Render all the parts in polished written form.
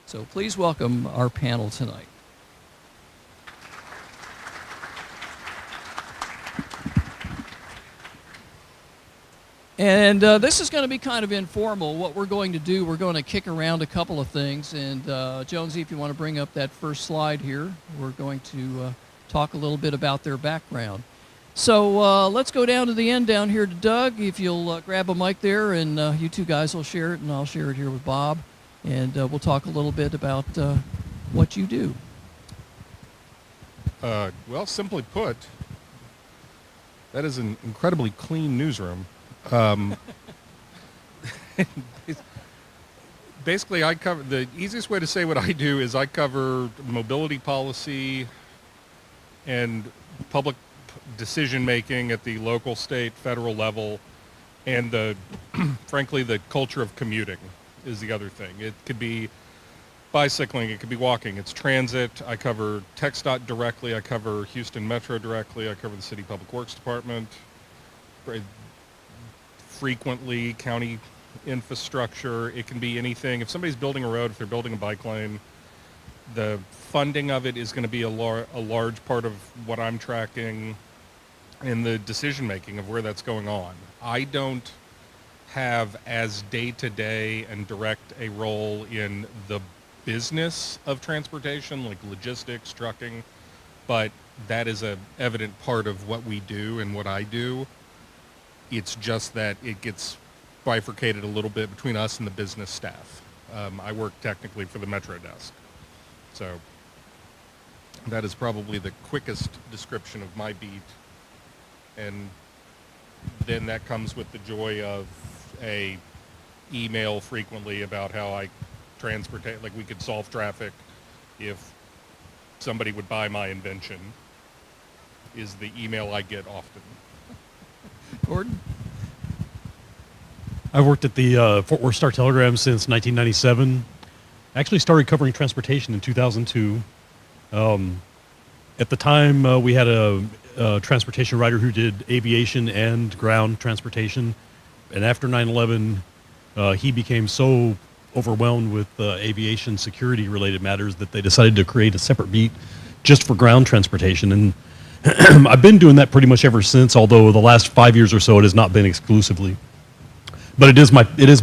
So please welcome our panel tonight. And this is going to be kind of informal. What we're going to do, we're going to kick around a couple of things. And Jonesy, if you want to bring up that first slide here, we're going to talk a little bit about their background. So let's go down to the end down here to Doug. If you'll grab a mic there, and you two guys will share it, and I'll share it here with Bob. And we'll talk a little bit about what you do. Well, simply put, that is an incredibly clean newsroom. Basically, I cover, the easiest way to say what I do is I cover mobility policy and public decision making at the local, state, federal level, and the frankly the culture of commuting is the other thing. It could be bicycling, it could be walking, it's transit. I cover TxDOT directly, I cover Houston Metro directly, I cover the City Public Works Department, frequently county infrastructure. It can be anything. If somebody's building a road, if they're building a bike lane, the funding of it is going to be a large part of what I'm tracking in the decision making of where that's going on. I don't have as day-to-day and direct a role in the business of transportation, like logistics, trucking, but that is a evident part of what we do and what I do. It's just that it gets bifurcated a little bit between us and the business staff. I work technically for the Metro desk. So that is probably the quickest description of my beat. And then that comes with the joy of a email frequently about how I transportate, like we could solve traffic if somebody would buy my invention, is the email I get often. Gordon? I've worked at the Fort Worth Star-Telegram since 1997. Actually started covering transportation in 2002. At the time, we had a transportation writer who did aviation and ground transportation. And after 9/11, he became so overwhelmed with aviation security-related matters that they decided to create a separate beat just for ground transportation. And I've been doing that pretty much ever since, although the last 5 years or so it has not been exclusively. But it is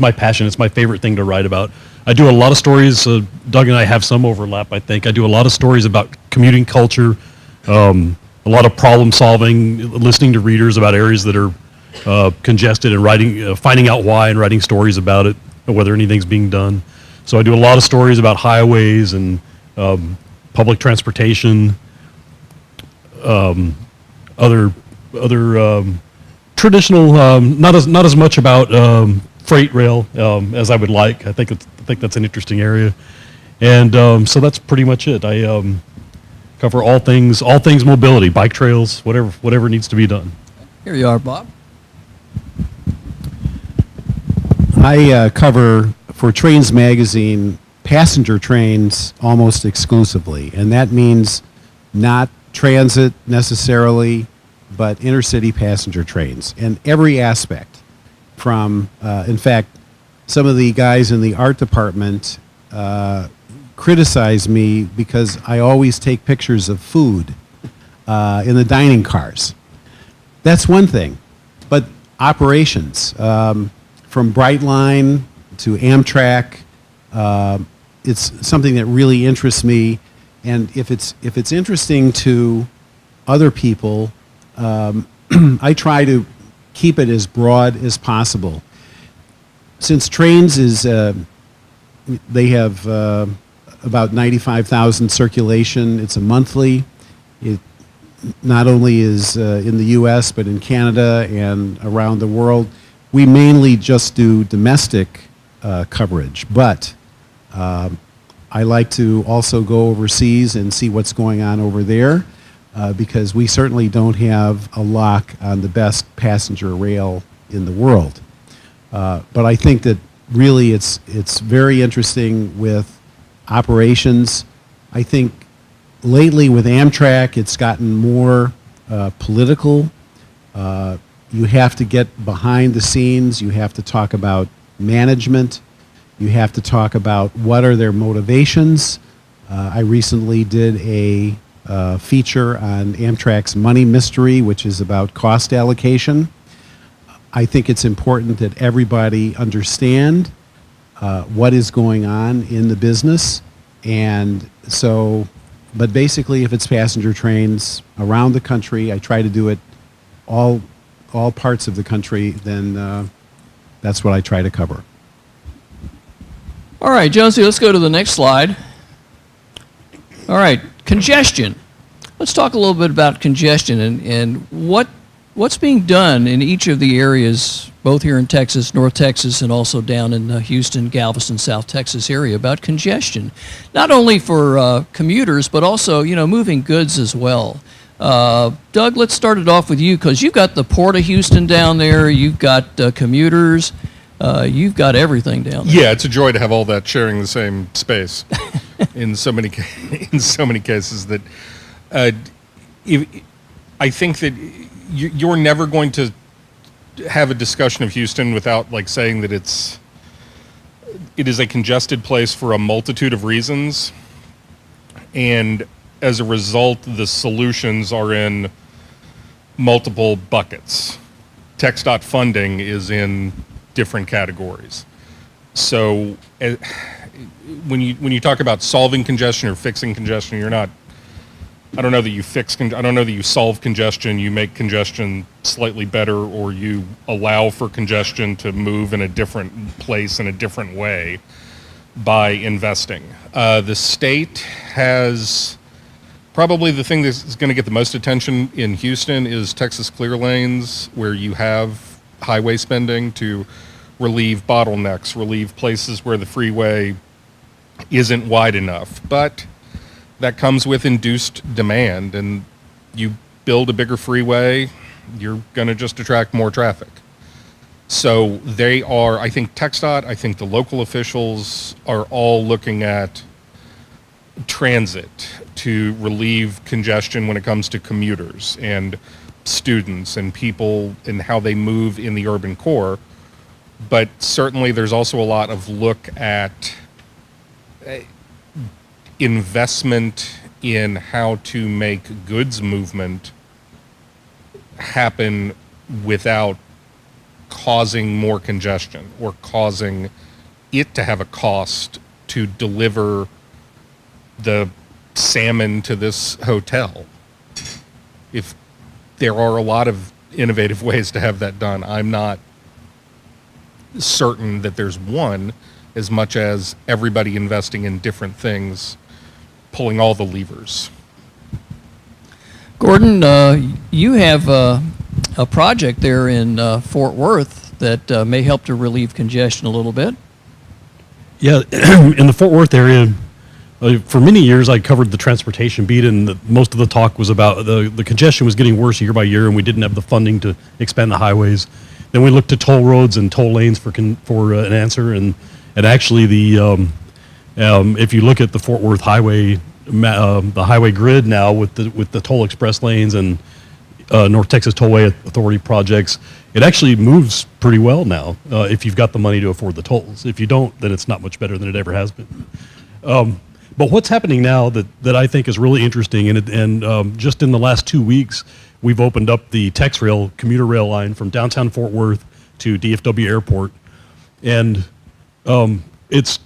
my passion. It's my favorite thing to write about. I do a lot of stories. Doug and I have some overlap, I think. I do a lot of stories about commuting culture, a lot of problem solving, listening to readers about areas that are congested and writing, finding out why and writing stories about it, whether anything's being done. So I do a lot of stories about highways and public transportation. Other traditional, not as much about freight rail as I would like. I think that's an interesting area, and so that's pretty much it. I cover all things mobility, bike trails, whatever needs to be done. Here you are, Bob. I cover for Trains Magazine passenger trains almost exclusively, and that means not transit necessarily, but intercity passenger trains, and every aspect from, in fact, some of the guys in the art department criticize me because I always take pictures of food in the dining cars. That's one thing, but operations, from Brightline to Amtrak, it's something that really interests me. And if it's interesting to other people, I try to keep it as broad as possible. Since Trains is, they have about 95,000 circulation. It's a monthly. It not only is in the U.S. but in Canada and around the world. We mainly just do domestic coverage, but I like to also go overseas and see what's going on over there because we certainly don't have a lock on the best passenger rail in the world. But I think that really it's very interesting with operations. I think lately with Amtrak it's gotten more political. You have to get behind the scenes. You have to talk about management. You have to talk about what are their motivations. I recently did a feature on Amtrak's Money Mystery, which is about cost allocation. I think it's important that everybody understand what is going on in the business. And so, but basically, if it's passenger trains around the country, I try to do it all parts of the country, then that's what I try to cover. All right, Jonesy, let's go to the next slide. All right, congestion. Let's talk a little bit about congestion and what's being done in each of the areas, both here in Texas, North Texas, and also down in Houston, Galveston, South Texas area about congestion. Not only for commuters, but also, moving goods as well. Doug, let's start it off with you because you've got the Port of Houston down there, you've got commuters, you've got everything down there. Yeah, it's a joy to have all that sharing the same space in so many cases that I think that you're never going to have a discussion of Houston without saying that it is a congested place for a multitude of reasons, and as a result, the solutions are in multiple buckets. TxDOT funding is in different categories. So when you talk about solving congestion or fixing congestion, you're not. I don't know that you I don't know that you solve congestion. You make congestion slightly better, or you allow for congestion to move in a different place in a different way by investing. The state has probably the thing that's going to get the most attention in Houston is Texas Clear Lanes, where you have highway spending to relieve bottlenecks, relieve places where the freeway isn't wide enough. But that comes with induced demand, and you build a bigger freeway, you're going to just attract more traffic. So I think TxDOT, I think the local officials are all looking at transit to relieve congestion when it comes to commuters and students and people and how they move in the urban core. But certainly there's also a lot of look at investment in how to make goods movement happen without causing more congestion or causing it to have a cost to deliver the salmon to this hotel. If there are a lot of innovative ways to have that done, I'm not certain that there's one, as much as everybody investing in different things, pulling all the levers. Gordon, you have a project there in Fort Worth that may help to relieve congestion a little bit. Yeah, in the Fort Worth area, for many years I covered the transportation beat, and most of the talk was about the congestion was getting worse year by year, and we didn't have the funding to expand the highways. Then we looked to toll roads and toll lanes for an answer, and actually if you look at the Fort Worth highway, the highway grid now with the toll express lanes and North Texas Tollway Authority projects, it actually moves pretty well now if you've got the money to afford the tolls. If you don't, then it's not much better than it ever has been. But what's happening now that I think is really interesting, and just in the last 2 weeks, we've opened up the TexRail commuter rail line from downtown Fort Worth to DFW Airport, and it's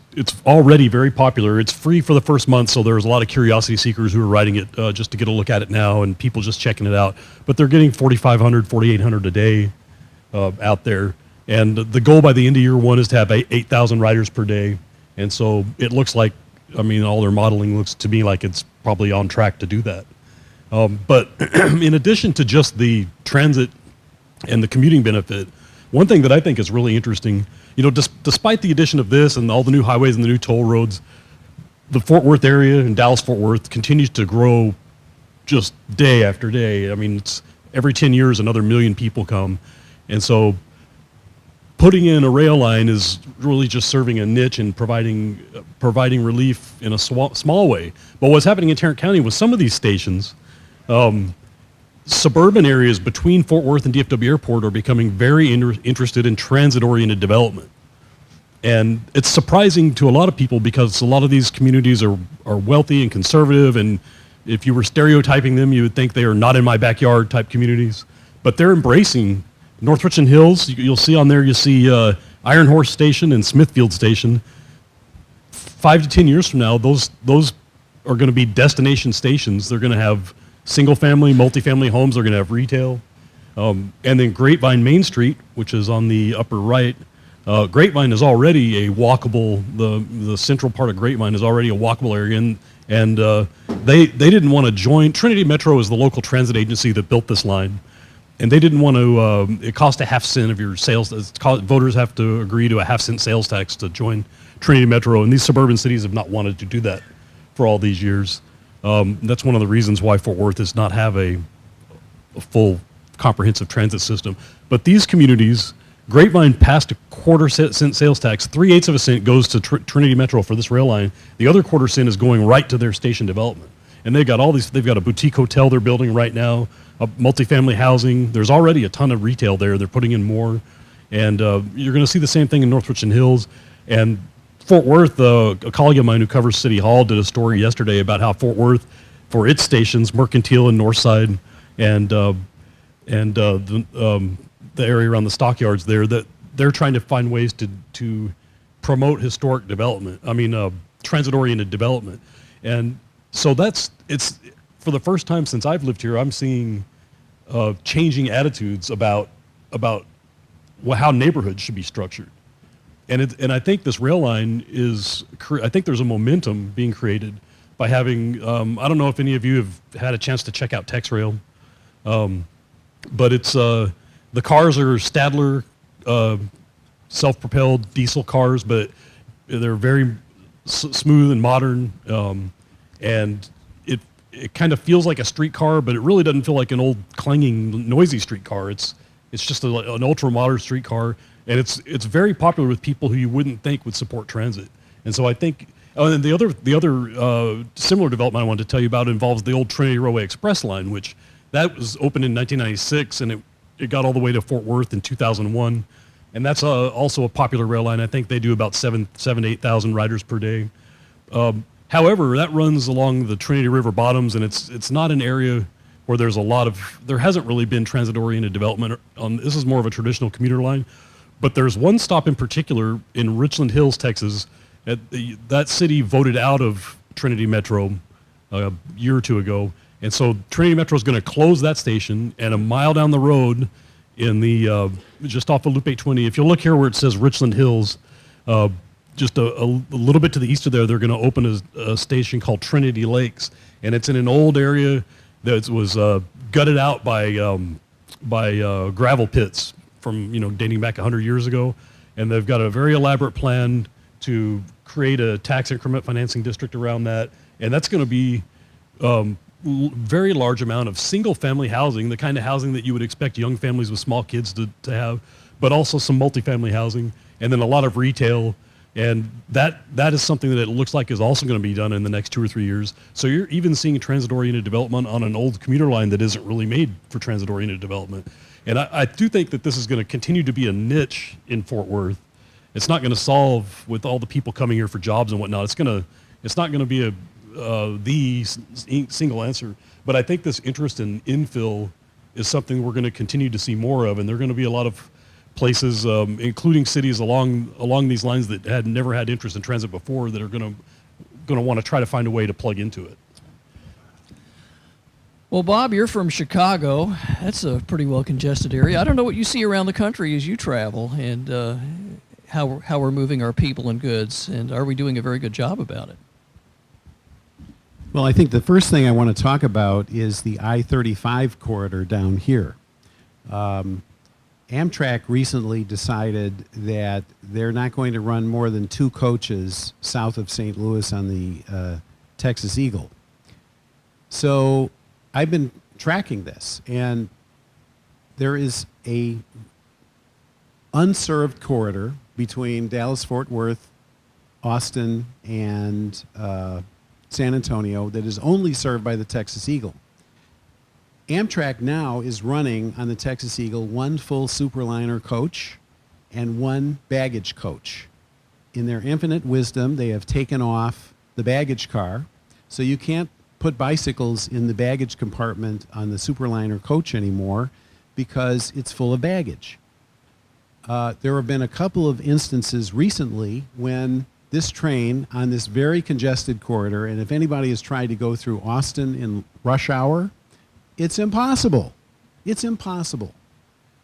already very popular. It's free for the first month, so there's a lot of curiosity seekers who are riding it just to get a look at it now, and people just checking it out. But they're getting 4,500, 4,800 a day out there, and the goal by the end of year one is to have 8,000 riders per day. And so it looks like, all their modeling looks to me like it's probably on track to do that. But in addition to just the transit and the commuting benefit, one thing that I think is really interesting, despite the addition of this and all the new highways and the new toll roads, the Fort Worth area and Dallas-Fort Worth continues to grow just day after day. It's every 10 years another 1 million people come. And so putting in a rail line is really just serving a niche and providing relief in a small way. But what's happening in Tarrant County with some of these stations, suburban areas between Fort Worth and DFW Airport are becoming very interested in transit-oriented development. And it's surprising to a lot of people because a lot of these communities are wealthy and conservative, and if you were stereotyping them, you would think they are not in my backyard type communities. But they're embracing North Richland Hills. You'll see on there, you see Iron Horse Station and Smithfield Station. 5 to 10 years from now, those are going to be destination stations. They're going to have single-family, multifamily homes. They're going to have retail. And then Grapevine Main Street, which is on the upper right, Grapevine is already a walkable, the central part of Grapevine is already a walkable area, and they didn't want to join. Trinity Metro is the local transit agency that built this line, and they didn't want to, it cost a half cent of your sales, voters have to agree to a half cent sales tax to join Trinity Metro, and these suburban cities have not wanted to do that for all these years. That's one of the reasons why Fort Worth does not have a full comprehensive transit system. But these communities, Grapevine passed a quarter-cent sales tax. 3/8 of a cent goes to Trinity Metro for this rail line. The other quarter cent is going right to their station development. And they've got all these. They've got a boutique hotel they're building right now, a multifamily housing. There's already a ton of retail there. They're putting in more, and you're going to see the same thing in North Richland Hills. And Fort Worth, a colleague of mine who covers City Hall did a story yesterday about how Fort Worth, for its stations, Mercantile and Northside, and the area around the stockyards there, that they're trying to find ways to promote historic development. I mean, transit-oriented development. And so it's for the first time since I've lived here, I'm seeing changing attitudes about how neighborhoods should be structured. And I think this rail line I think there's a momentum being created by having, I don't know if any of you have had a chance to check out TexRail, but it's, the cars are Stadler self-propelled diesel cars, but they're very smooth and modern, and it kind of feels like a streetcar, but it really doesn't feel like an old clanging, noisy streetcar. It's just an ultra-modern streetcar, and it's very popular with people who you wouldn't think would support transit. And so I think, and the other similar development I wanted to tell you about involves the old Trinity Railway Express line, which that was opened in 1996, and it got all the way to Fort Worth in 2001. And that's also a popular rail line. I think they do about 7,000 to 8,000 riders per day. However, that runs along the Trinity River bottoms, and it's not an area where there hasn't really been transit-oriented development. This is more of a traditional commuter line. But there's one stop in particular in Richland Hills, Texas. That city voted out of Trinity Metro a year or two ago. And so Trinity Metro is going to close that station, and a mile down the road in the just off of Loop 820, if you look here where it says Richland Hills, just a little bit to the east of there, they're going to open a station called Trinity Lakes, and it's in an old area that was gutted out by gravel pits from dating back 100 years ago, and they've got a very elaborate plan to create a tax increment financing district around that, and that's going to be very large amount of single-family housing, the kind of housing that you would expect young families with small kids to have, but also some multifamily housing, and then a lot of retail. And that is something that it looks like is also going to be done in the next 2 or 3 years. So you're even seeing transit-oriented development on an old commuter line that isn't really made for transit-oriented development. And I do think that this is going to continue to be a niche in Fort Worth. It's not going to solve with all the people coming here for jobs and whatnot. It's not going to be the single answer. But I think this interest in infill is something we're going to continue to see more of, and there are going to be a lot of places, including cities along these lines that had never had interest in transit before, that are going to want to try to find a way to plug into it. Well, Bob, you're from Chicago. That's a pretty well congested area. I don't know what you see around the country as you travel, and how we're moving our people and goods, and are we doing a very good job about it? Well, I think the first thing I want to talk about is the I-35 corridor down here. Amtrak recently decided that they're not going to run more than 2 coaches south of St. Louis on the Texas Eagle. So I've been tracking this, and there is a unserved corridor between Dallas-Fort Worth, Austin, and San Antonio that is only served by the Texas Eagle. Amtrak now is running on the Texas Eagle 1 full Superliner coach and 1 baggage coach. in their infinite wisdom, they have taken off the baggage car, so you can't put bicycles in the baggage compartment on the Superliner coach anymore because it's full of baggage. There have been a couple of instances recently when this train on this very congested corridor, and if anybody has tried to go through Austin in rush hour, it's impossible. It's impossible.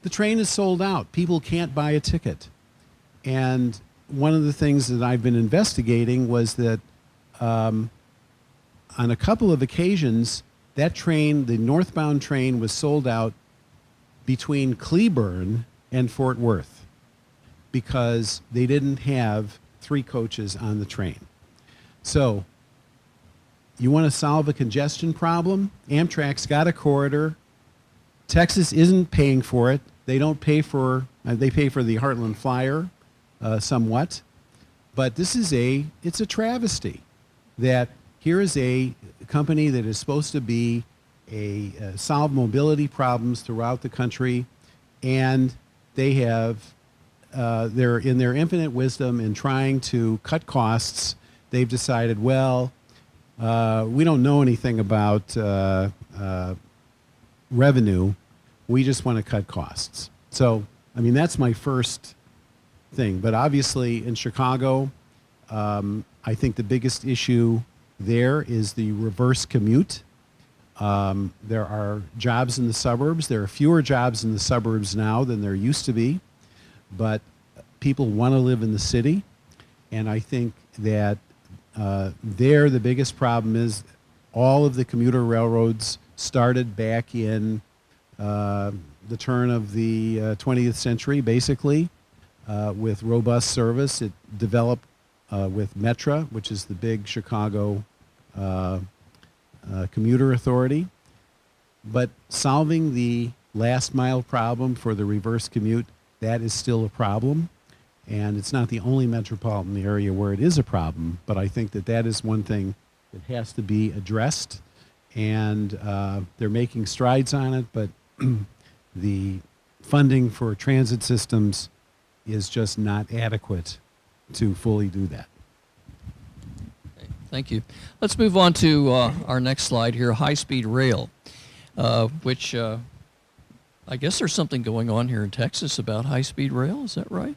The train is sold out. People can't buy a ticket. And one of the things that I've been investigating was that on a couple of occasions, that train, the northbound train, was sold out between Cleburne and Fort Worth because they didn't have 3 coaches on the train. So you want to solve a congestion problem? Amtrak's got a corridor. Texas isn't paying for it. They don't pay for, they pay for the Heartland Flyer somewhat. But it's a travesty that here is a company that is supposed to be solve mobility problems throughout the country, and they have, they're in their infinite wisdom in trying to cut costs. They've decided, well, we don't know anything about revenue. We just want to cut costs. So, I mean, that's my first thing. But obviously in Chicago, I think the biggest issue there is the reverse commute. There are jobs in the suburbs. There are fewer jobs in the suburbs now than there used to be, but people want to live in the city. And I think that there the biggest problem is all of the commuter railroads started back in the turn of the 20th century, basically, with robust service. It developed with Metra, which is the big Chicago commuter authority. But solving the last mile problem for the reverse commute, that is still a problem. And it's not the only metropolitan area where it is a problem, but I think that that is one thing that has to be addressed. And they're making strides on it, but the funding for transit systems is just not adequate to fully do that. Thank you. Let's move on to our next slide here, high-speed rail, which I guess there's something going on here in Texas about high-speed rail. Is that right?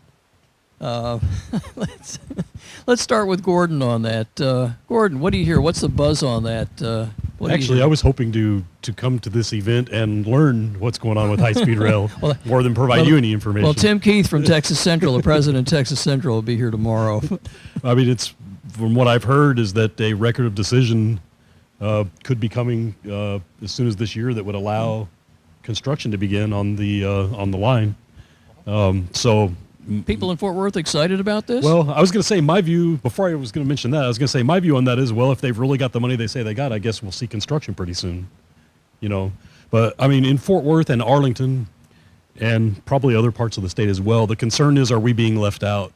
Let's start with Gordon on that. Gordon, what do you hear? What's the buzz on that? Actually, I was hoping to come to this event and learn what's going on with high-speed rail more than provide you any information. Well, Tim Keith from Texas Central, the president of Texas Central, will be here tomorrow. I mean, it's from what I've heard is that a record of decision could be coming as soon as this year that would allow construction to begin on the line. So. People in Fort Worth excited about this? Well, I was going to say my view, before I was going to mention that, I was going to say my view on that is, well, if they've really got the money they say they got, I guess we'll see construction pretty soon, you know. But, I mean, in Fort Worth and Arlington and probably other parts of the state as well, the concern is, are we being left out?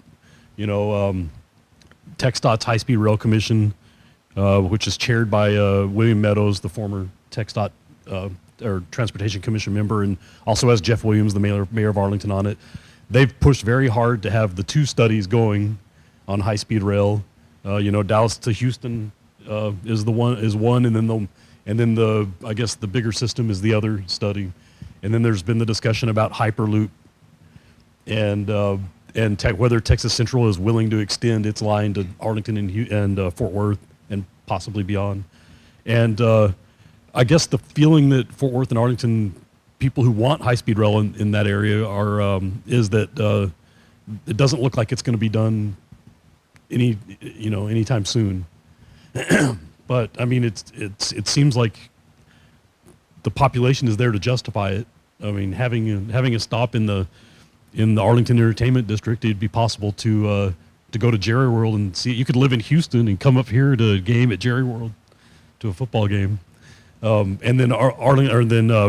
You know, TxDOT's High-Speed Rail Commission, which is chaired by William Meadows, the former TxDOT or Transportation Commission member, and also has Jeff Williams, the mayor of Arlington, on it. They've pushed very hard to have the 2 studies going on high-speed rail. You know, Dallas to Houston is one, and then the I guess the bigger system is the other study, and then there's been the discussion about Hyperloop, and whether Texas Central is willing to extend its line to Arlington and Fort Worth and possibly beyond, and I guess the feeling that Fort Worth and Arlington people who want high-speed rail in that area is that it doesn't look like it's going to be done anytime soon. But I mean, it seems like the population is there to justify it. I mean, having a stop in the Arlington Entertainment District, it'd be possible to go to Jerry World and see it. You could live in Houston and come up here to a game at Jerry World, to a football game. And then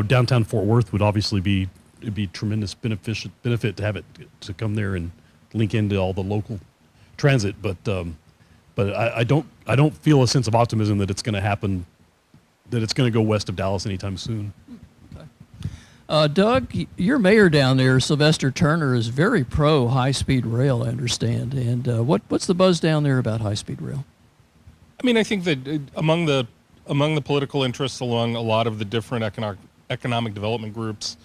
downtown Fort Worth would obviously it'd be tremendous benefit to have it to come there and link into all the local transit. But I don't feel a sense of optimism that it's going to happen, that it's going to go west of Dallas anytime soon. Okay. Doug, your mayor down there, Sylvester Turner, is very pro high-speed rail, I understand. And what's the buzz down there about high-speed rail? I mean, I think that among the political interests, along a lot of the different economic development groups,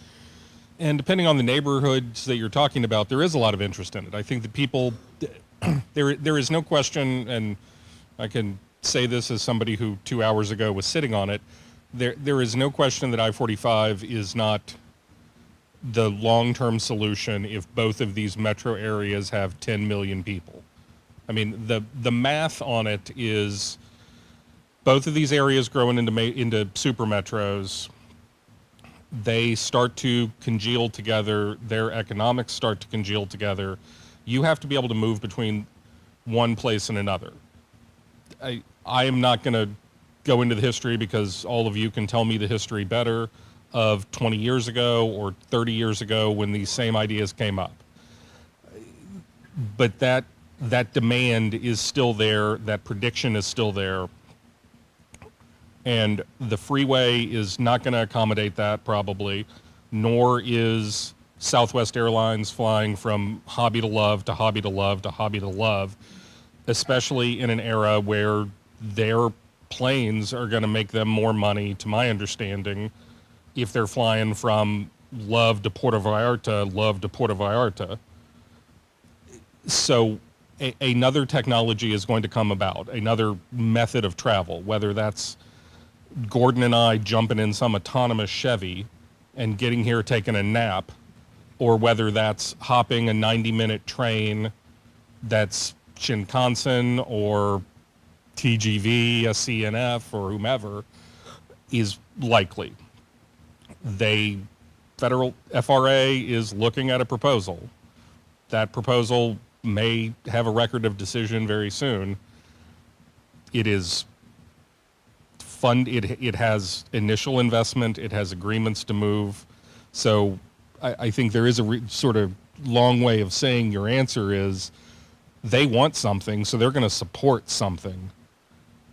and depending on the neighborhoods that you're talking about, there is a lot of interest in it. I think that people, there is no question, and I can say this as somebody who 2 hours ago was sitting on it, there is no question that I-45 is not the long-term solution if both of these metro areas have 10 million people. I mean, the math on it is both of these areas growing into super metros, they start to congeal together, their economics start to congeal together. You have to be able to move between one place and another. I am not going to go into the history because all of you can tell me the history better of 20 years ago or 30 years ago when these same ideas came up. But that demand is still there, that prediction is still there. And the freeway is not going to accommodate that probably, nor is Southwest Airlines flying from hobby to love to hobby to love to hobby to love, especially in an era where their planes are going to make them more money, to my understanding, if they're flying from love to Puerto Vallarta, love to Puerto Vallarta. So another technology is going to come about, another method of travel, whether that's Gordon and I jumping in some autonomous Chevy and getting here taking a nap, or whether that's hopping a 90-minute train that's Shinkansen or TGV, a CNF, or whomever, is likely. Federal FRA is looking at a proposal. That proposal may have a record of decision very soon. It is it has initial investment, it has agreements to move. So I think there is a sort of long way of saying your answer is they want something, so they're going to support something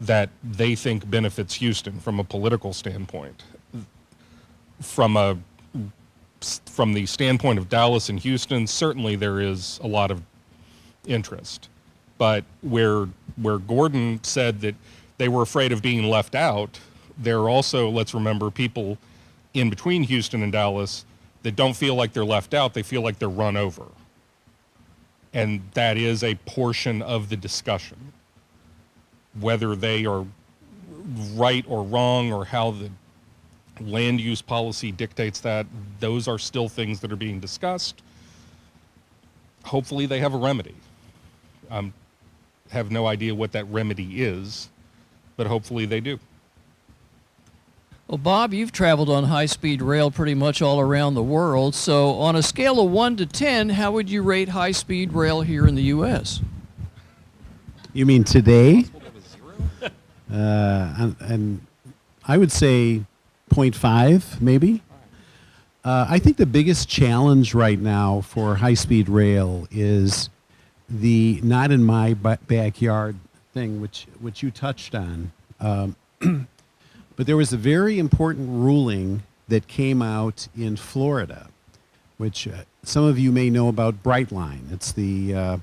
that they think benefits Houston from a political standpoint. From the standpoint of Dallas and Houston, certainly there is a lot of interest. But where Gordon said that they were afraid of being left out, there are also, let's remember, people in between Houston and Dallas that don't feel like they're left out, they feel like they're run over. And that is a portion of the discussion. Whether they are right or wrong or how the land use policy dictates that, those are still things that are being discussed. Hopefully they have a remedy. Have no idea what that remedy is, but hopefully they do. Well, Bob, you've traveled on high-speed rail pretty much all around the world. So on a scale of 1 to 10, how would you rate high-speed rail here in the U.S.? You mean today? And I would say 0.5, maybe. I think the biggest challenge right now for high-speed rail is the not in my backyard thing, which you touched on. But there was a very important ruling that came out in Florida, which some of you may know about Brightline. It's the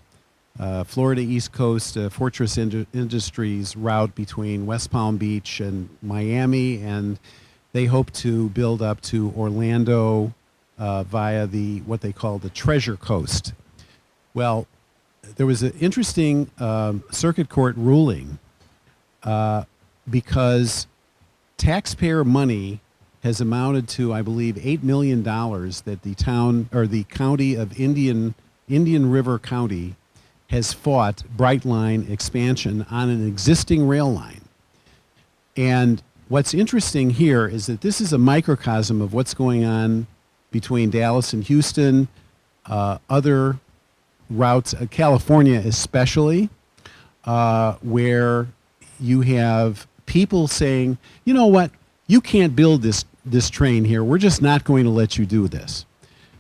Florida East Coast Fortress Industries route between West Palm Beach and Miami, and they hope to build up to Orlando via what they call the Treasure Coast. Well, there was an interesting circuit court ruling because taxpayer money has amounted to, I believe, $8 million that the town or the county of Indian River County has fought Brightline expansion on an existing rail line. And what's interesting here is that this is a microcosm of what's going on between Dallas and Houston, other routes, California especially, where you have people saying, you know what, you can't build this train here. We're just not going to let you do this.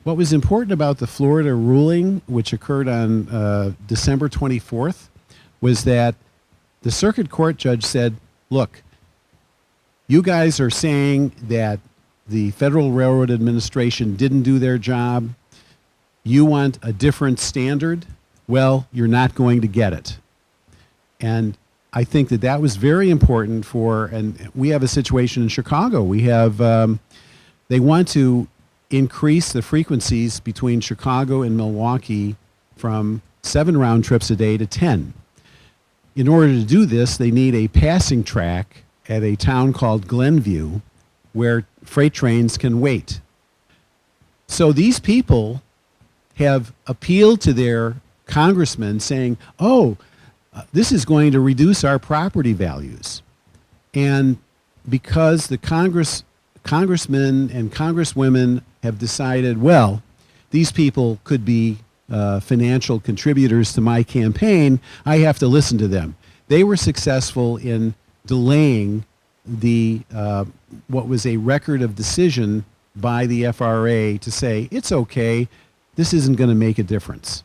What was important about the Florida ruling, which occurred on December 24th, was that the circuit court judge said, look, you guys are saying that the Federal Railroad Administration didn't do their job. You want a different standard? Well, you're not going to get it. And I think that that was very important and we have a situation in Chicago. We have, they want to increase the frequencies between Chicago and Milwaukee from 7 round trips a day to 10. In order to do this, they need a passing track at a town called Glenview where freight trains can wait. So these people have appealed to their congressmen saying, this is going to reduce our property values. And because the congressmen and congresswomen have decided, well, these people could be financial contributors to my campaign, I have to listen to them. They were successful in delaying the what was a record of decision by the FRA to say, it's okay, this isn't going to make a difference.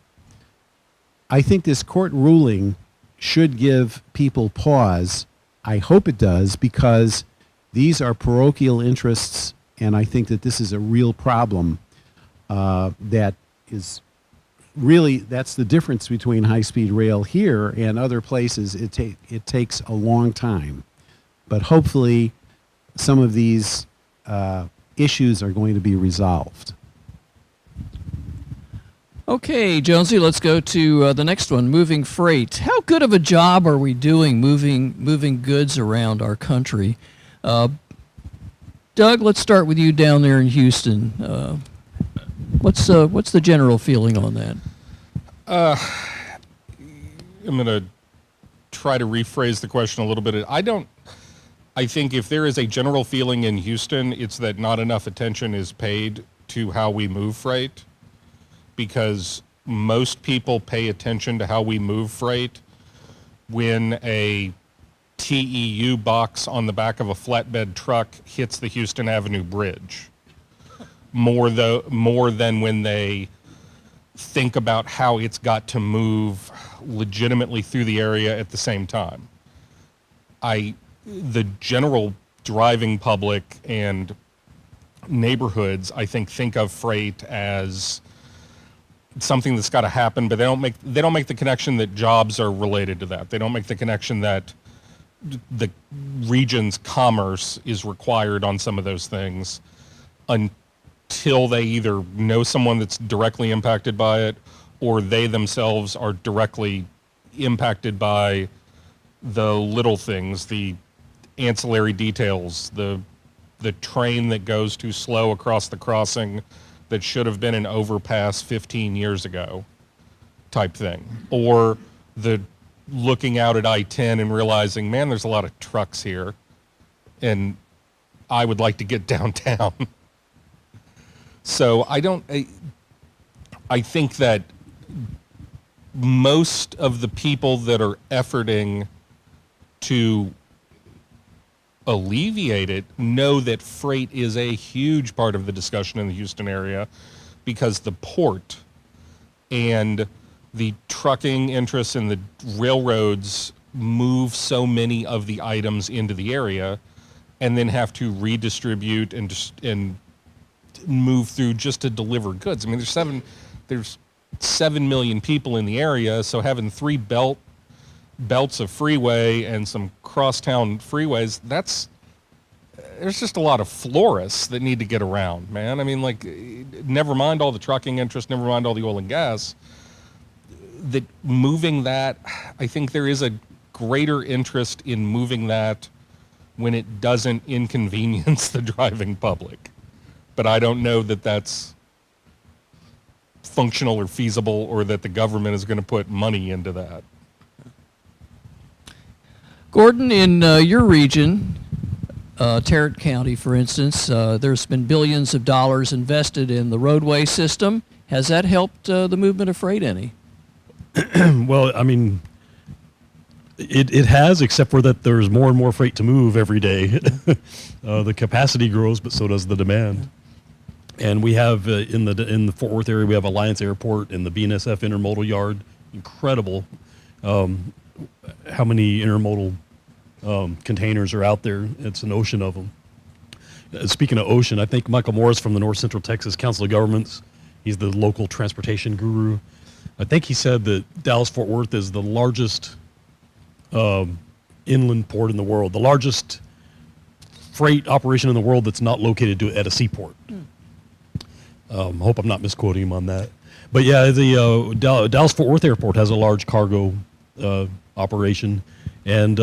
I think this court ruling should give people pause. I hope it does, because these are parochial interests, and I think that this is a real problem that is really, that's the difference between high-speed rail here and other places. It takes a long time. But hopefully some of these issues are going to be resolved. Okay, Jonesy, let's go to the next one, moving freight. How good of a job are we doing moving goods around our country? Doug, let's start with you down there in Houston. What's the general feeling on that? I'm going to try to rephrase the question a little bit. I think if there is a general feeling in Houston, it's that not enough attention is paid to how we move freight, because most people pay attention to how we move freight when a TEU box on the back of a flatbed truck hits the Houston Avenue Bridge, more than when they think about how it's got to move legitimately through the area at the same time. The general driving public and neighborhoods, I think of freight as something that's got to happen, but they don't make the connection that jobs are related to that. They don't make the connection that the region's commerce is required on some of those things until they either know someone that's directly impacted by it, or they themselves are directly impacted by the little things, the ancillary details, the train that goes too slow across the crossing that should have been an overpass 15 years ago type thing. Or the looking out at I-10 and realizing, man, there's a lot of trucks here and I would like to get downtown. So I think that most of the people that are efforting to alleviate it know that freight is a huge part of the discussion in the Houston area, because the port and the trucking interests and the railroads move so many of the items into the area and then have to redistribute and move through just to deliver goods. I mean, there's 7 million people in the area, so having 3 belts of freeway and some crosstown freeways, there's just a lot of florists that need to get around, man. I mean, like, never mind all the trucking interest, never mind all the oil and gas. That moving that, I think there is a greater interest in moving that when it doesn't inconvenience the driving public. But I don't know that that's functional or feasible, or that the government is going to put money into that. Gordon, in your region, Tarrant County, for instance, there's been billions of dollars invested in the roadway system. Has that helped the movement of freight any? Well, I mean, it has, except for that there's more and more freight to move every day. The capacity grows, but so does the demand. And we have in the Fort Worth area, we have Alliance Airport and the BNSF Intermodal Yard. Incredible how many intermodal containers are out there. It's an ocean of them. speaking of ocean, I think Michael Morris from the North Central Texas Council of Governments, he's the local transportation guru. I think he said that Dallas-Fort Worth is the largest inland port in the world, the largest freight operation in the world that's not located at a seaport. Hope I'm not misquoting him on that. But yeah, the Dallas-Fort Worth Airport has a large cargo operation. And,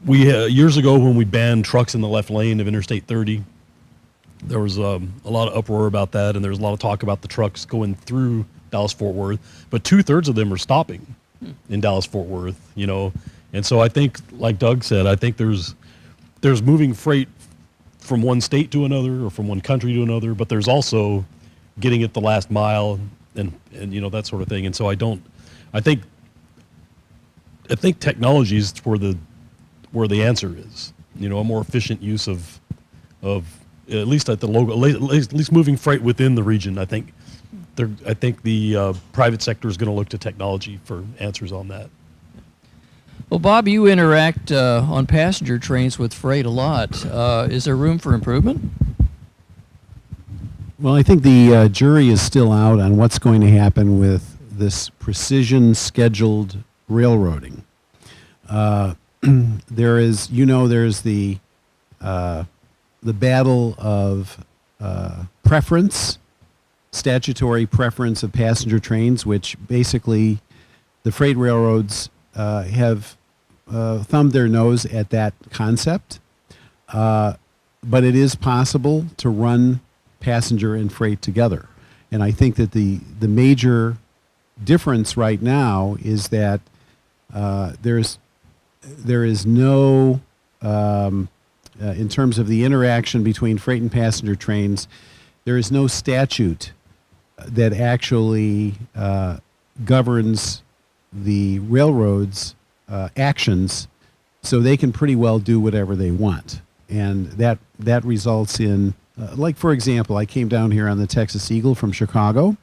we years ago when we banned trucks in the left lane of Interstate 30, there was a lot of uproar about that, and there was a lot of talk about the trucks going through Dallas-Fort Worth. But 2/3 of them are stopping in Dallas-Fort Worth, And so I think, like Doug said, I think there's moving freight from one state to another or from one country to another, but there's also getting it the last mile and that sort of thing. And so I think technology is where the answer is. A more efficient use of at least at the local, at least moving freight within the region. I think the private sector is going to look to technology for answers on that. Well, Bob, you interact on passenger trains with freight a lot. Is there room for improvement? Well, I think the jury is still out on what's going to happen with this precision scheduled railroading. There's the battle of statutory preference of passenger trains, which basically the freight railroads have thumbed their nose at that concept. But it is possible to run passenger and freight together. And I think that the major difference right now is that there is no, in terms of the interaction between freight and passenger trains, there is no statute that actually governs the railroads' actions, so they can pretty well do whatever they want. And that results in, like, for example, I came down here on the Texas Eagle from Chicago.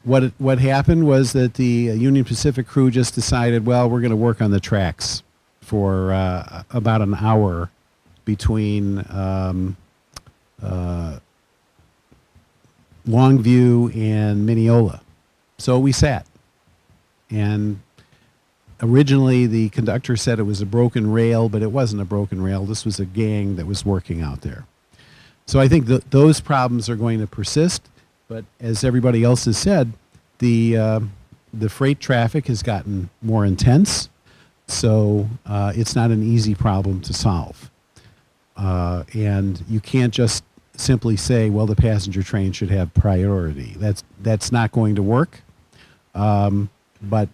What happened was that the Union Pacific crew just decided, well, we're going to work on the tracks for about an hour between Longview and Mineola. So we sat. And originally the conductor said it was a broken rail, but it wasn't a broken rail. This was a gang that was working out there. So I think those problems are going to persist. But as everybody else has said, the freight traffic has gotten more intense, so it's not an easy problem to solve. And you can't just simply say, well, the passenger train should have priority. That's not going to work. But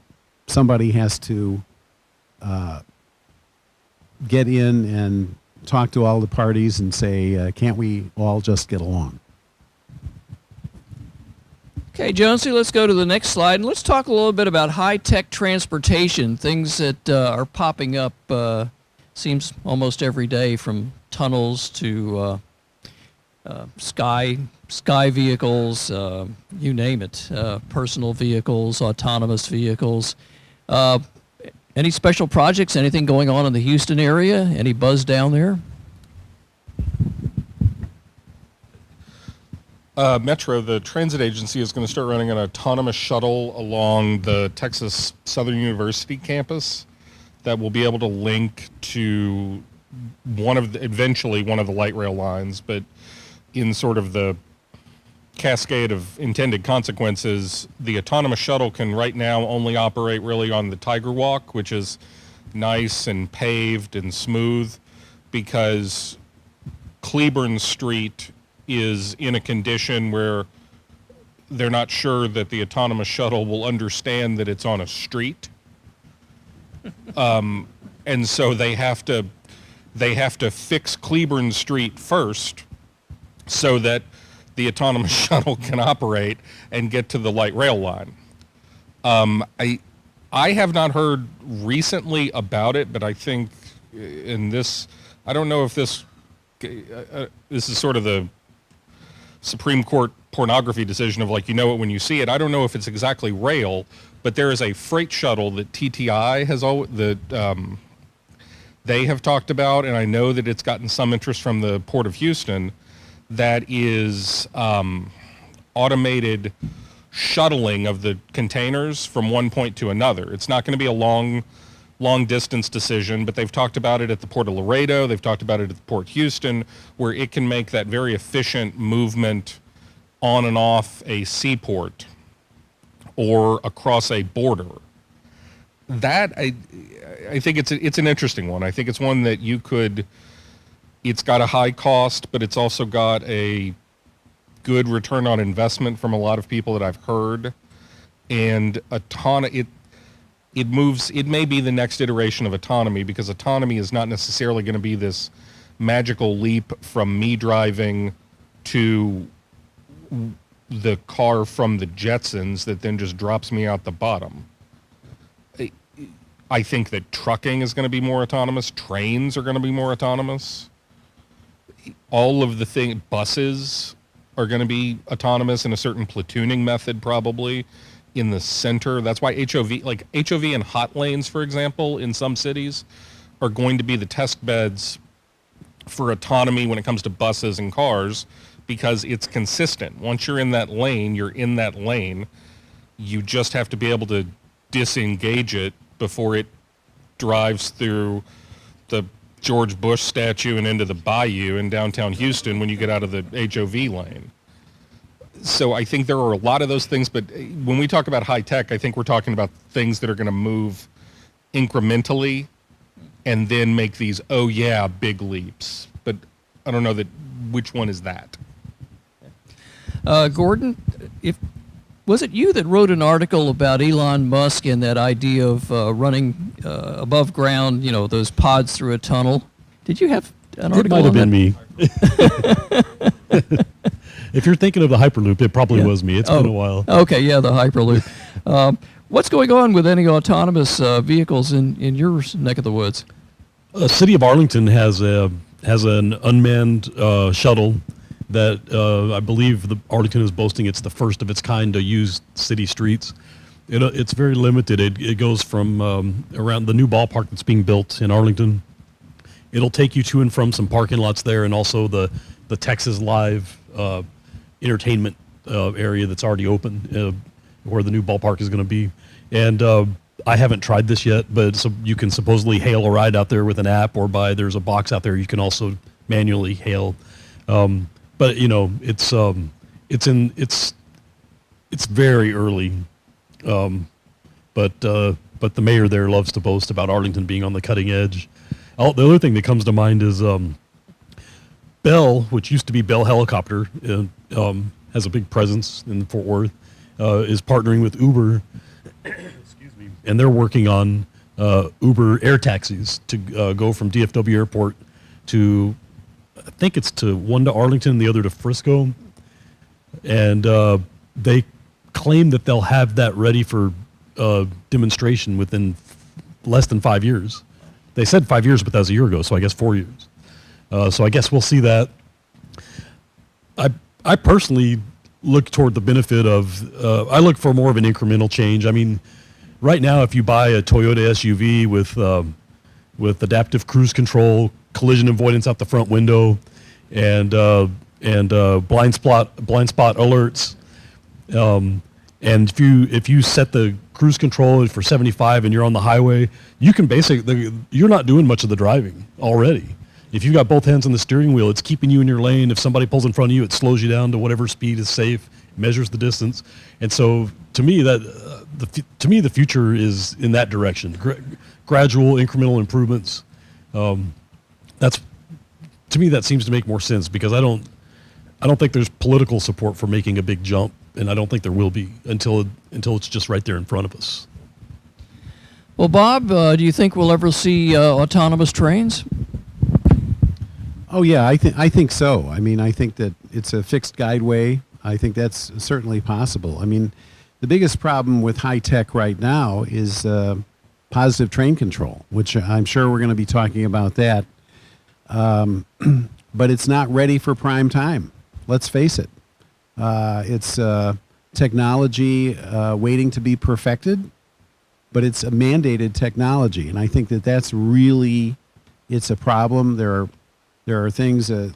somebody has to get in and talk to all the parties and say, can't we all just get along? Okay, Jonesy, let's go to the next slide, and let's talk a little bit about high-tech transportation, things that are popping up, seems almost every day, from tunnels to sky vehicles, you name it, personal vehicles, autonomous vehicles. Any special projects, anything going on in the Houston area? Any buzz down there? Metro, the transit agency, is going to start running an autonomous shuttle along the Texas Southern University campus that will be able to link to eventually one of the light rail lines, but in sort of the cascade of intended consequences, the autonomous shuttle can right now only operate really on the Tiger Walk, which is nice and paved and smooth, because Cleburne Street is in a condition where they're not sure that the autonomous shuttle will understand that it's on a street. And so they have to fix Cleburne Street first so that the autonomous shuttle can operate and get to the light rail line. I have not heard recently about it, but I think I don't know if this is sort of the Supreme Court pornography decision of, like, you know it when you see it. I don't know if it's exactly rail, but there is a freight shuttle that TTI has they have talked about, and I know that it's gotten some interest from the Port of Houston, that is automated shuttling of the containers from one point to another. It's not going to be a long distance decision, but they've talked about it at the Port of Laredo. They've talked about it at the Port Houston, where it can make that very efficient movement on and off a seaport or across a border. That I think it's an interesting one. I think it's one that it's got a high cost, but it's also got a good return on investment from a lot of people that I've heard. And it may be the next iteration of autonomy, because autonomy is not necessarily going to be this magical leap from me driving to the car from the Jetsons that then just drops me out the bottom. I think that trucking is going to be more autonomous. Trains are going to be more autonomous. All of the buses are going to be autonomous in a certain platooning method, probably in the center. That's why HOV and hot lanes, for example, in some cities are going to be the test beds for autonomy when it comes to buses and cars, because it's consistent. Once you're in that lane, you're in that lane. You just have to be able to disengage it before it drives through the George Bush statue and into the bayou in downtown Houston when you get out of the HOV lane. So I think there are a lot of those things, but when we talk about high tech, I think we're talking about things that are going to move incrementally and then make these, big leaps. But I don't know which one is that. Gordon, was it you that wrote an article about Elon Musk and that idea of running above ground, those pods through a tunnel? Did you have an article? It might have been me. If you're thinking of the Hyperloop, it probably was me. It's been a while. Okay, yeah, the Hyperloop. What's going on with any autonomous vehicles in your neck of the woods? City of Arlington has an unmanned shuttle that I believe Arlington is boasting it's the first of its kind to use city streets. It's very limited. It goes from around the new ballpark that's being built in Arlington. It'll take you to and from some parking lots there, and also the Texas Live entertainment area that's already open, where the new ballpark is going to be. And I haven't tried this yet, but so you can supposedly hail a ride out there with an app, or there's a box out there you can also manually hail. But it's very early. But the mayor there loves to boast about Arlington being on the cutting edge. The other thing that comes to mind is Bell, which used to be Bell Helicopter, has a big presence in Fort Worth, is partnering with Uber, and they're working on Uber air taxis to go from DFW Airport to, I think it's one to Arlington, the other to Frisco, and they claim that they'll have that ready for demonstration within less than 5 years. They said 5 years, but that was a year ago, so I guess 4 years. So I guess we'll see that. I personally look toward the benefit of, I look for more of an incremental change. I mean, right now, if you buy a Toyota SUV with adaptive cruise control, collision avoidance out the front window, and blind spot alerts, and if you set the cruise control for 75 and you're on the highway, you can you're not doing much of the driving already. If you've got both hands on the steering wheel, it's keeping you in your lane. If somebody pulls in front of you, it slows you down to whatever speed is safe, measures the distance. And so to me, the future is in that direction. Gradual, incremental improvements. To me, that seems to make more sense, because I don't think there's political support for making a big jump, and I don't think there will be until it's just right there in front of us. Well, Bob, do you think we'll ever see autonomous trains? Oh yeah, I think so. I mean, I think that it's a fixed guideway. I think that's certainly possible. I mean, the biggest problem with high tech right now is positive train control, which I'm sure we're going to be talking about that. But it's not ready for prime time. Let's face it. It's technology waiting to be perfected, but it's a mandated technology, and I think that that's really it's a problem. There are things that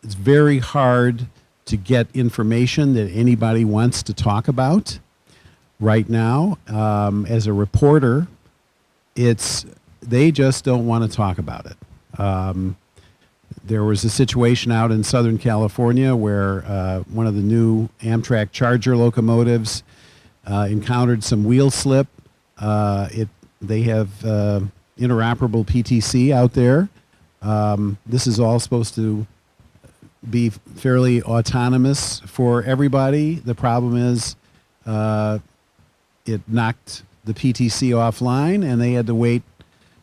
it's very hard to get information that anybody wants to talk about right now. As a reporter, they just don't want to talk about it. There was a situation out in Southern California where one of the new Amtrak Charger locomotives encountered some wheel slip. They have interoperable PTC out there. This is all supposed to be fairly autonomous for everybody. The problem is it knocked the PTC offline, and they had to wait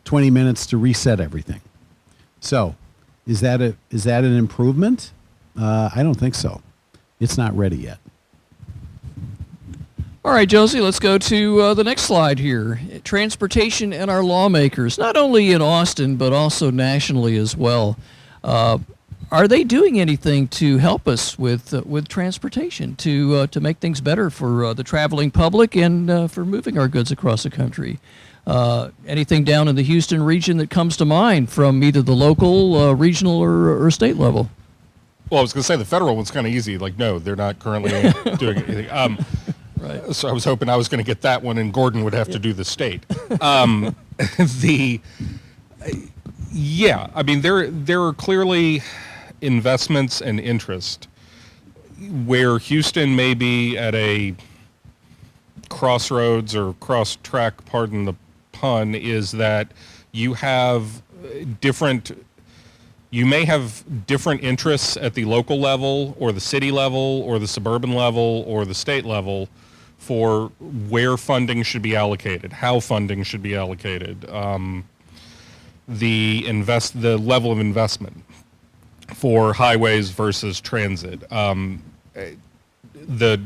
20 minutes to reset everything. So, is that an improvement? I don't think so. It's not ready yet. All right, Josie, let's go to the next slide here. Transportation and our lawmakers, not only in Austin, but also nationally as well. Are they doing anything to help us with transportation, to make things better for the traveling public and for moving our goods across the country? Anything down in the Houston region that comes to mind from either the local, regional, or state level? Well, I was going to say the federal one's kind of easy. Like, no, they're not currently doing anything. Right. So I was hoping I was going to get that one, and Gordon would have to do the state. Yeah, I mean, there are clearly investments and interest where Houston may be at a crossroads or cross track, pardon the pun, is that you may have different interests at the local level or the city level or the suburban level or the state level for where funding should be allocated, how funding should be allocated, the level of investment for highways versus transit. The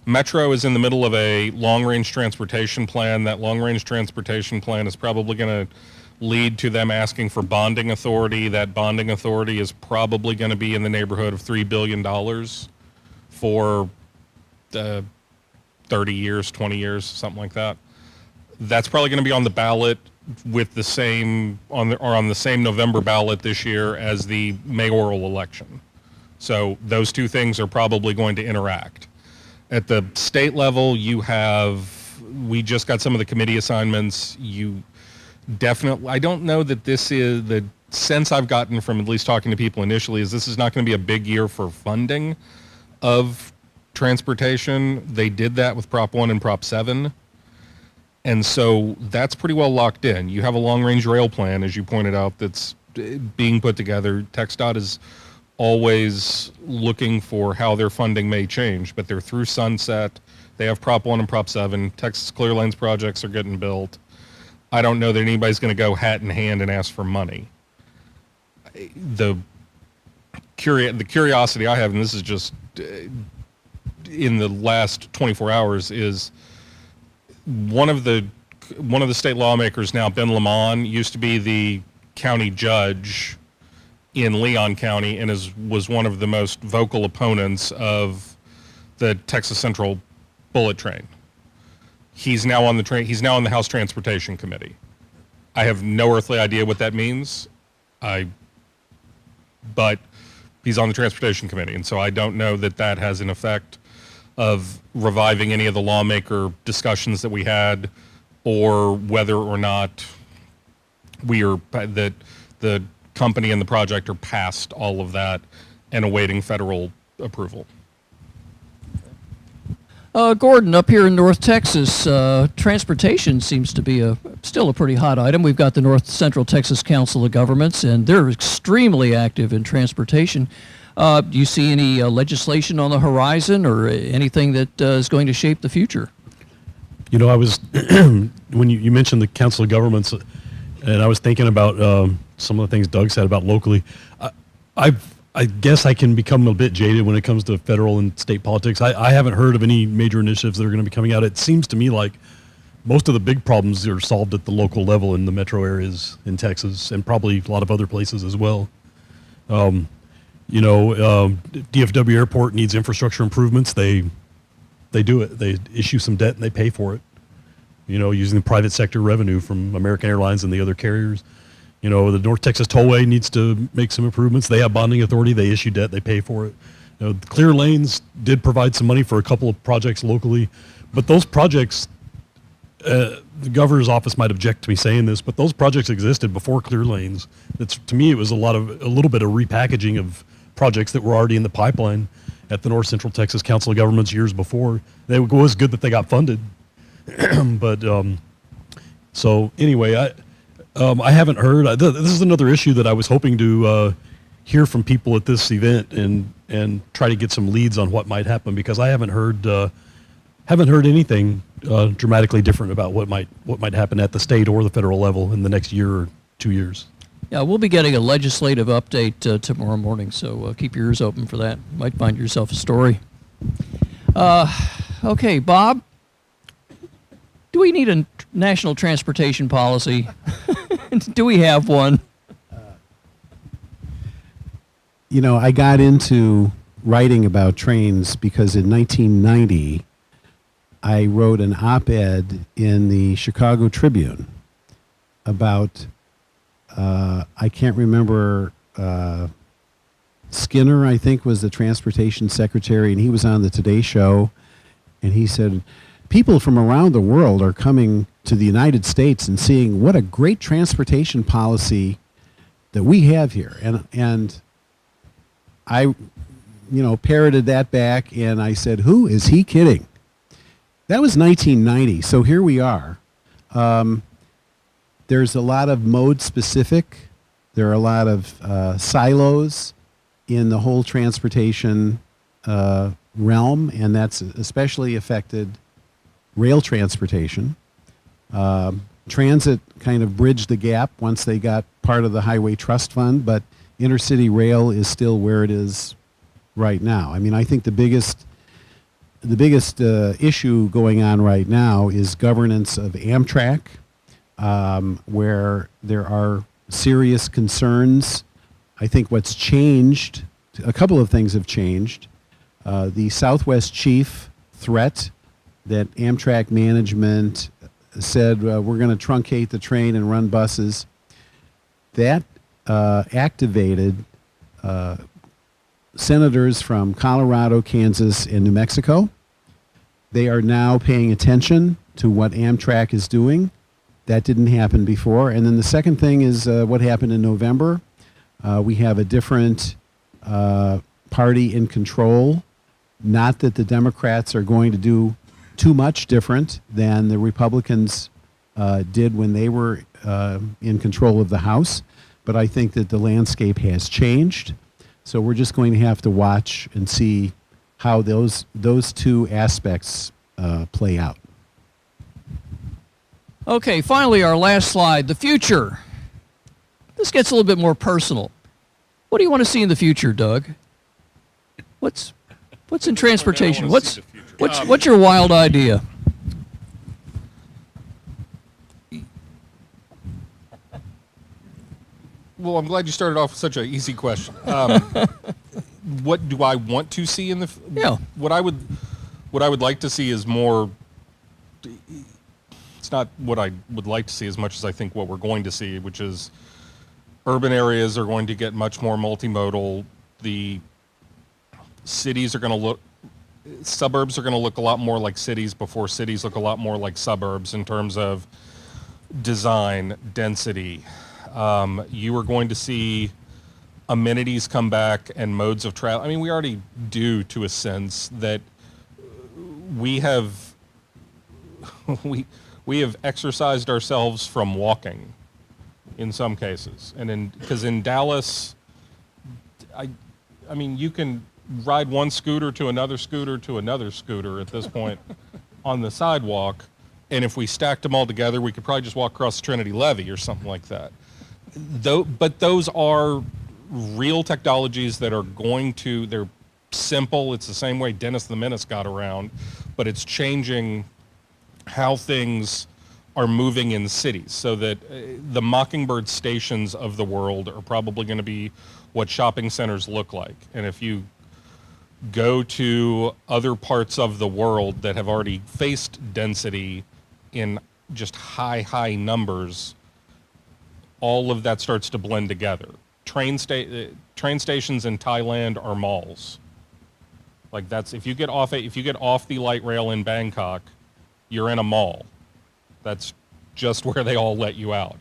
Metro is in the middle of a long-range transportation plan. That long-range transportation plan is probably going to lead to them asking for bonding authority. That bonding authority is probably going to be in the neighborhood of $3 billion for 30 years, 20 years, something like that. That's probably going to be on the ballot with the same on the same November ballot this year as the mayoral election. So those two things are probably going to interact. At the state level, we just got some of the committee assignments. I don't know that this is, the sense I've gotten from at least talking to people initially is this is not going to be a big year for funding of transportation. They did that with Prop 1 and Prop 7. And so that's pretty well locked in. You have a long-range rail plan, as you pointed out, that's being put together. TxDOT is always looking for how their funding may change, but they're through sunset. They have Prop 1 and Prop 7. Texas Clear Lanes projects are getting built. I don't know that anybody's going to go hat in hand and ask for money. The curiosity I have, and this is just in the last 24 hours, is one of the state lawmakers now, Ben Lamont, used to be the county judge in Leon County and was one of the most vocal opponents of the Texas Central bullet train. He's now on the House Transportation Committee. I have no earthly idea what that means. But he's on the Transportation Committee, and so I don't know that has an effect of reviving any of the lawmaker discussions that we had, or whether or not that the company and the project are past all of that and awaiting federal approval. Gordon, up here in North Texas, transportation seems to be still a pretty hot item. We've got the North Central Texas Council of Governments, and they're extremely active in transportation. Do you see any legislation on the horizon or anything that is going to shape the future? You know, I was, when you mentioned the Council of Governments, and I was thinking about some of the things Doug said about locally. I guess I can become a bit jaded when it comes to federal and state politics. I haven't heard of any major initiatives that are going to be coming out. It seems to me like most of the big problems are solved at the local level in the metro areas in Texas, and probably a lot of other places as well. DFW Airport needs infrastructure improvements. They do it. They issue some debt and they pay for it, using the private sector revenue from American Airlines and the other carriers. You know, the North Texas Tollway needs to make some improvements. They have bonding authority. They issue debt. They pay for it. You know, the Clear Lanes did provide some money for a couple of projects locally, but those projects, the governor's office might object to me saying this, but those projects existed before Clear Lanes. It's, to me, it was a little bit of repackaging of projects that were already in the pipeline at the North Central Texas Council of Governments years before. It was good that they got funded, but so anyway, I haven't heard. This is another issue that I was hoping to hear from people at this event and try to get some leads on what might happen, because I haven't heard anything dramatically different about what might happen at the state or the federal level in the next year or 2 years. Yeah, we'll be getting a legislative update tomorrow morning, so keep your ears open for that. Might find yourself a story. Okay, Bob, do we need a national transportation policy? Do we have one? You know, I got into writing about trains because in 1990, I wrote an op-ed in the Chicago Tribune about, I can't remember, Skinner, I think, was the transportation secretary, and he was on the Today Show, and he said, people from around the world are coming to the United States and seeing what a great transportation policy that we have here. And I, parroted that back, and I said, who is he kidding? That was 1990, so here we are. There's a lot of mode specific. There are a lot of silos in the whole transportation realm, and that's especially affected rail transportation. Transit kind of bridged the gap once they got part of the Highway Trust Fund, but intercity rail is still where it is right now. I mean, I think the biggest issue going on right now is governance of Amtrak, where there are serious concerns. I think what's changed, a couple of things have changed. The Southwest chief threat that Amtrak management said, we're going to truncate the train and run buses, that activated senators from Colorado, Kansas, and New Mexico. They are now paying attention to what Amtrak is doing. That didn't happen before. And then the second thing is what happened in November. We have a different party in control. Not that the Democrats are going to do too much different than the Republicans did when they were in control of the House, but I think that the landscape has changed. So we're just going to have to watch and see how those two aspects play out. Okay, finally, our last slide, the future. This gets a little bit more personal. What do you want to see in the future, Doug? What's in transportation? What's your wild idea? Well, I'm glad you started off with such an easy question. What do I want to see in the? Yeah. What I would like to see is more. It's not what I would like to see as much as I think what we're going to see, which is urban areas are going to get much more multimodal. The cities are going to look. Suburbs are going to look a lot more like cities before cities look a lot more like suburbs in terms of design, density. You are going to see amenities come back and modes of travel. I mean, we already do to a sense that we have we have exercised ourselves from walking in some cases, and because in Dallas, I mean, you can ride one scooter to another scooter at this point on the sidewalk, and if we stacked them all together, we could probably just walk across the Trinity Levee or something like that. But those are real technologies that are they're simple. It's the same way Dennis the Menace got around, but it's changing how things are moving in cities, so that the Mockingbird stations of the world are probably going to be what shopping centers look like. And if you go to other parts of the world that have already faced density in just high numbers, all of that starts to blend together. Train stations in Thailand are malls. Like that's if you get off the light rail in Bangkok, you're in a mall. That's just where they all let you out.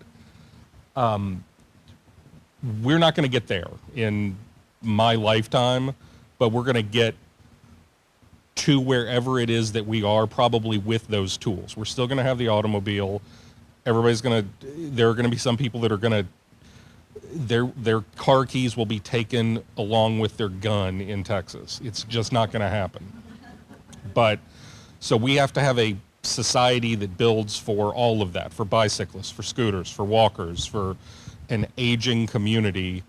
We're not going to get there in my lifetime, but we're going to get to wherever it is that we are, probably with those tools. We're still going to have the automobile. There are going to be some people that are going to, their car keys will be taken along with their gun in Texas. It's just not going to happen. But, so we have to have a society that builds for all of that, for bicyclists, for scooters, for walkers, for an aging community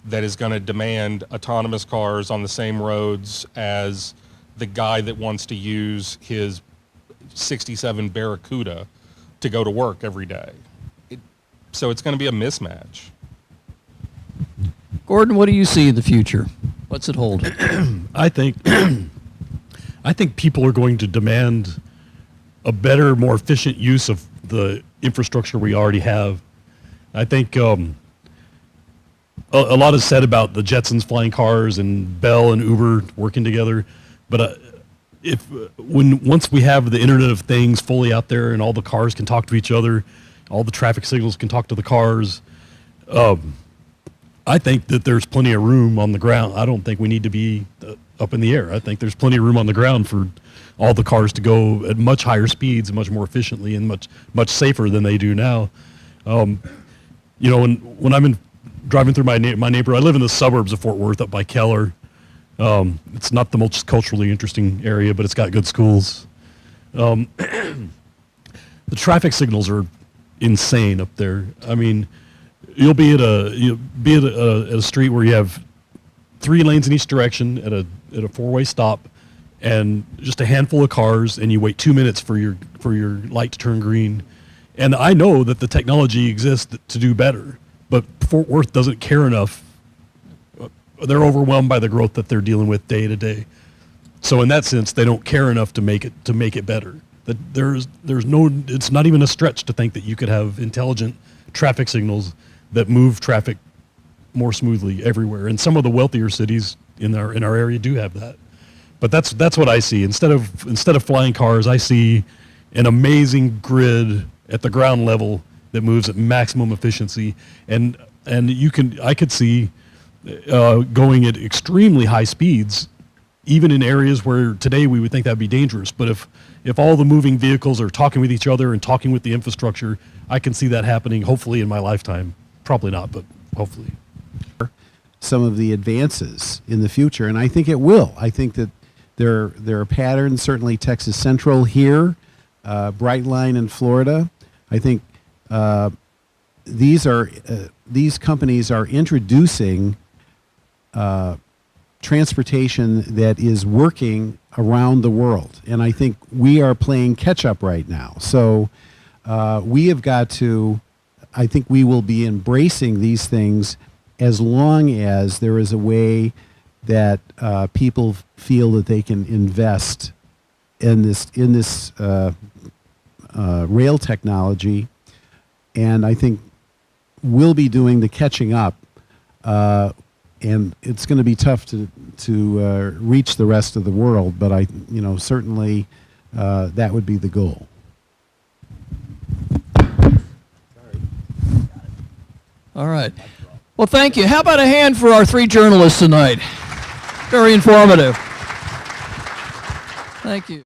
that is going to demand autonomous cars on the same roads as the guy that wants to use his 67 Barracuda to go to work every day. So it's going to be a mismatch. Gordon, what do you see in the future? What's it hold? I think people are going to demand a better, more efficient use of the infrastructure we already have. I think a lot is said about the Jetsons flying cars and Bell and Uber working together, but once we have the Internet of Things fully out there and all the cars can talk to each other, all the traffic signals can talk to the cars, I think that there's plenty of room on the ground. I don't think we need to be up in the air. I think there's plenty of room on the ground for all the cars to go at much higher speeds and much more efficiently and much safer than they do now. When I'm driving through my neighborhood, I live in the suburbs of Fort Worth up by Keller. It's not the most culturally interesting area, but it's got good schools. The traffic signals are insane up there. I mean, you'll be at a street where you have 3 lanes in each direction at a 4-way stop, and just a handful of cars, and you wait 2 minutes for your light to turn green. And I know that the technology exists to do better, but Fort Worth doesn't care enough. They're overwhelmed by the growth that they're dealing with day to day. So in that sense, they don't care enough to make it better. That it's not even a stretch to think that you could have intelligent traffic signals that move traffic more smoothly everywhere. And some of the wealthier cities in our area do have that. But that's what I see. Instead of flying cars, I see an amazing grid at the ground level that moves at maximum efficiency, and I could see going at extremely high speeds, even in areas where today we would think that'd be dangerous. But if all the moving vehicles are talking with each other and talking with the infrastructure, I can see that happening. Hopefully in my lifetime, probably not, but hopefully. Some of the advances in the future, and I think it will. I think that there are patterns. Certainly, Texas Central here, Brightline in Florida. I think these companies are introducing transportation that is working around the world, and I think we are playing catch up right now. So we have got to. I think we will be embracing these things as long as there is a way that people feel that they can invest in this rail technology, and I think we'll be doing the catching up, and it's going to be tough to reach the rest of the world. But certainly that would be the goal. All right. Well, thank you. How about a hand for our 3 journalists tonight? Very informative. Thank you.